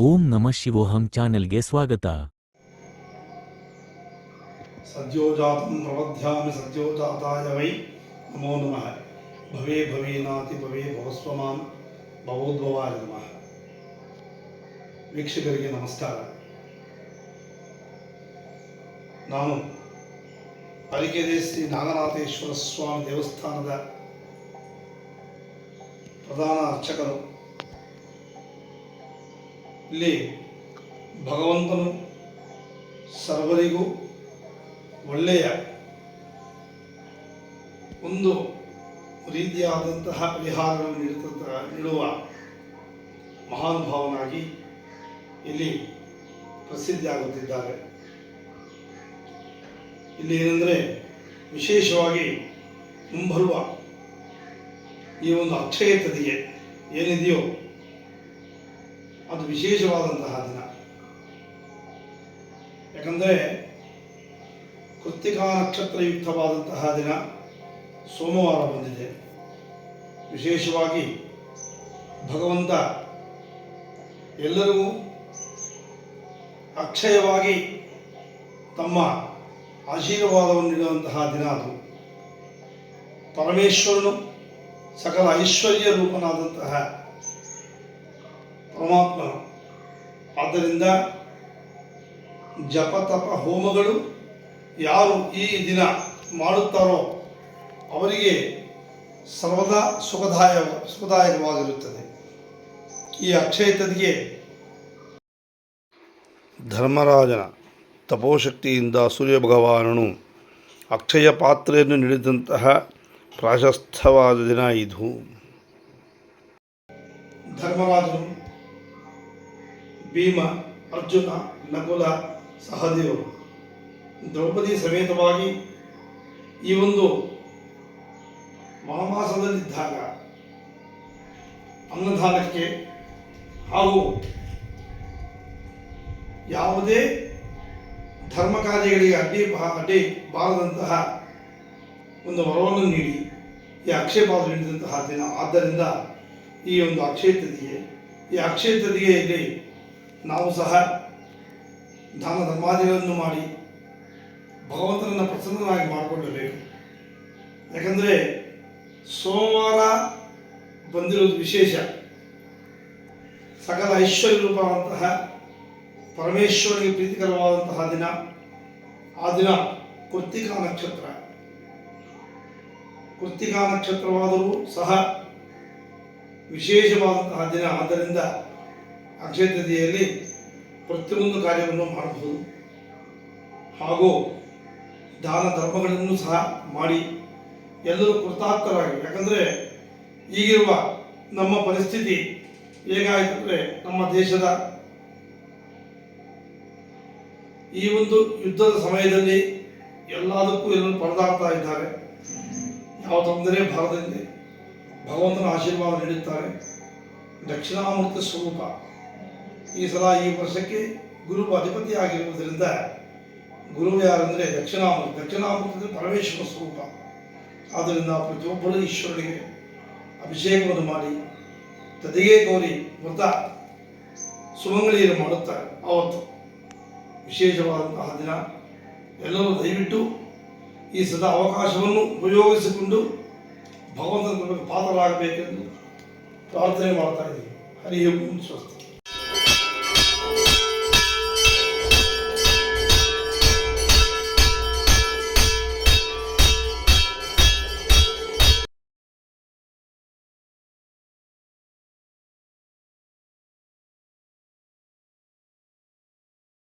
ಓಂ ನಮಃ ಶಿವೋಹಂ ಚಾನೆಲ್ಗೆ ಸ್ವಾಗತ. ಸದ್ಯೋಜಾತಂ ಪ್ರವಧ್ಯಾಮಿ ಸದ್ಯೋಜಾತಾಯ ವೈ ನಮೋ ನಮಃ. ಭವೇ ಭವೇನಾತಿ ಭವೇ ಭವಸ್ವಮಾನ್ ಭವೋದ್ಭವಾಯ ನಮಃ. ವೀಕ್ಷಕರಿಗೆ ನಮಸ್ಕಾರ. ನಾನು ಅರಿಕೆರೆ ಶ್ರೀ ನಾಗನಾಥೇಶ್ವರ ಸ್ವಾಮಿ ದೇವಸ್ಥಾನದ ಪ್ರಧಾನ ಅರ್ಚಕರು. ಇಲ್ಲಿ ಭಗವಂತನು ಸರ್ವರಿಗೂ ಒಳ್ಳೆಯ ಒಂದು ರೀತಿಯಾದಂತಹ ಪರಿಹಾರವನ್ನು ನೀಡುವ ಮಹಾನುಭಾವನಾಗಿ ಇಲ್ಲಿ ಪ್ರಸಿದ್ಧಿಯಾಗುತ್ತಿದ್ದಾರೆ. ಇಲ್ಲಿ ಏನೆಂದರೆ ವಿಶೇಷವಾಗಿ ಮುಂಬರುವ ಈ ಒಂದು ಅಕ್ಷಯ ತದಿಗೆ ಏನಿದೆಯೋ ಅದು ವಿಶೇಷವಾದಂತಹ ದಿನ. ಯಾಕಂದರೆ ಕೃತ್ತಿಕಾ ನಕ್ಷತ್ರಯುಕ್ತವಾದಂತಹ ದಿನ ಸೋಮವಾರ ಬಂದಿದೆ. ವಿಶೇಷವಾಗಿ ಭಗವಂತ ಎಲ್ಲರಿಗೂ ಅಕ್ಷಯವಾಗಿ ತಮ್ಮ ಆಶೀರ್ವಾದವನ್ನು ನೀಡುವಂತಹ ದಿನ ಅದು. ಪರಮೇಶ್ವರನು ಸಕಲ ಐಶ್ವರ್ಯ ರೂಪನಾದಂತಹ ಪರಮಾತ್ಮನು. ಆದ್ದರಿಂದ ಜಪತಪ ಹೋಮಗಳು ಯಾರು ಈ ದಿನ ಮಾಡುತ್ತಾರೋ ಅವರಿಗೆ ಸರ್ವದಾ ಸುಖದಾಯಕವಾಗಿರುತ್ತದೆ. ಈ ಅಕ್ಷಯ ತದಿಗೆ ಧರ್ಮರಾಜನ ತಪೋಶಕ್ತಿಯಿಂದ ಸೂರ್ಯ ಭಗವಾನನು ಅಕ್ಷಯ ಪಾತ್ರೆಯನ್ನು ನೀಡಿದಂತಹ ಪ್ರಾಶಸ್ತವಾದ ದಿನ ಇದು. ಧರ್ಮರಾಜನು ಭೀಮ, ಅರ್ಜುನ, ನಕುಲ, ಸಹದೇವರು ದ್ರೌಪದಿ ಸಮೇತವಾಗಿ ಈ ಒಂದು ಮಾಸದಲ್ಲಿದ್ದಾಗ ಅನ್ನದಾನಕ್ಕೆ ಹಾಗೂ ಯಾವುದೇ ಧರ್ಮ ಕಾರ್ಯಗಳಿಗೆ ಅಡ್ಡಿ ಬಾರದಂತಹ ಒಂದು ವರವನ್ನು ನೀಡಿ ಈ ಅಕ್ಷಯ ಪಾತ್ರ ನೀಡಿದಂತಹ ದಿನ. ಆದ್ದರಿಂದ ಈ ಒಂದು ಅಕ್ಷಯ ತದಿಗೆ, ಈ ಅಕ್ಷಯ ತದಿಗೆಯಲ್ಲಿ ನಾವು ಸಹ ದಾನ ಧರ್ಮಾದಿಗಳನ್ನು ಮಾಡಿ ಭಗವಂತನನ್ನು ಪ್ರಸನ್ನನಾಗಿ ಮಾಡಿಕೊಳ್ಳಬೇಕು. ಯಾಕಂದರೆ ಸೋಮವಾರ ಬಂದಿರುವುದು ವಿಶೇಷ. ಸಕಲ ಐಶ್ವರ್ಯ ರೂಪವಾದಂತಹ ಪರಮೇಶ್ವರನಿಗೆ ಪ್ರೀತಿಕರವಾದಂತಹ ದಿನ. ಆ ದಿನ ಕೃತ್ತಿಕಾ ನಕ್ಷತ್ರ. ಕೃತ್ತಿಕಾ ನಕ್ಷತ್ರವಾದರೂ ಸಹ ವಿಶೇಷವಾದಂತಹ ದಿನ. ಆದ್ದರಿಂದ ಅಕ್ಷಯ ತದಿಗೆಯಲ್ಲಿ ಪ್ರತಿಯೊಂದು ಕಾರ್ಯವನ್ನು ಮಾಡಬಹುದು. ಹಾಗೂ ದಾನ ಧರ್ಮಗಳನ್ನು ಸಹ ಮಾಡಿ ಎಲ್ಲರೂ ಕೃತಾರ್ಥರಾಗಿ. ಯಾಕಂದರೆ ಈಗಿರುವ ನಮ್ಮ ಪರಿಸ್ಥಿತಿ ಹೇಗಾಯಿತಂದರೆ ನಮ್ಮ ದೇಶದ ಈ ಒಂದು ಯುದ್ಧದ ಸಮಯದಲ್ಲಿ ಎಲ್ಲದಕ್ಕೂ ಎಲ್ಲರೂ ಪರದಾಡ್ತಾ ಇದ್ದಾರೆ. ಯಾವ ತೊಂದರೆ ಭಾರತದಲ್ಲಿ ಭಗವಂತನ ಆಶೀರ್ವಾದ ನೀಡುತ್ತಾರೆ. ದಕ್ಷಿಣಾಮೂರ್ತಿ ಸ್ವರೂಪ ಈ ಸಲ ಈ ವರ್ಷಕ್ಕೆ ಗುರು ಅಧಿಪತಿ ಆಗಿರುವುದರಿಂದ ಗುರು ಯಾರೆಂದರೆ ದಕ್ಷಿಣಾಮೂರ್ತಿ. ದಕ್ಷಿಣಾಮೂರ್ತಿ ಪರಮೇಶ್ವರ ಸ್ವರೂಪ. ಆದ್ದರಿಂದ ಪ್ರತಿಯೊಬ್ಬರು ಈಶ್ವರನಿಗೆ ಅಭಿಷೇಕವನ್ನು ಮಾಡಿ ತದಿಗೆ ಗೌರಿ ವ್ರತ ಸುಮಂಗಲಿಯನ್ನು ಮಾಡುತ್ತಾರೆ. ಆವತ್ತು ವಿಶೇಷವಾದಂತಹ ದಿನ. ಎಲ್ಲರೂ ದಯವಿಟ್ಟು ಈ ಸದಾ ಅವಕಾಶವನ್ನು ಉಪಯೋಗಿಸಿಕೊಂಡು ಭಗವಂತನ ಪಾತ್ರರಾಗಬೇಕೆಂದು ಪ್ರಾರ್ಥನೆ ಮಾಡ್ತಾ ಇದ್ದೀವಿ. ಹರಿ ಓಂ ಸ್ವಸ್ತಿ.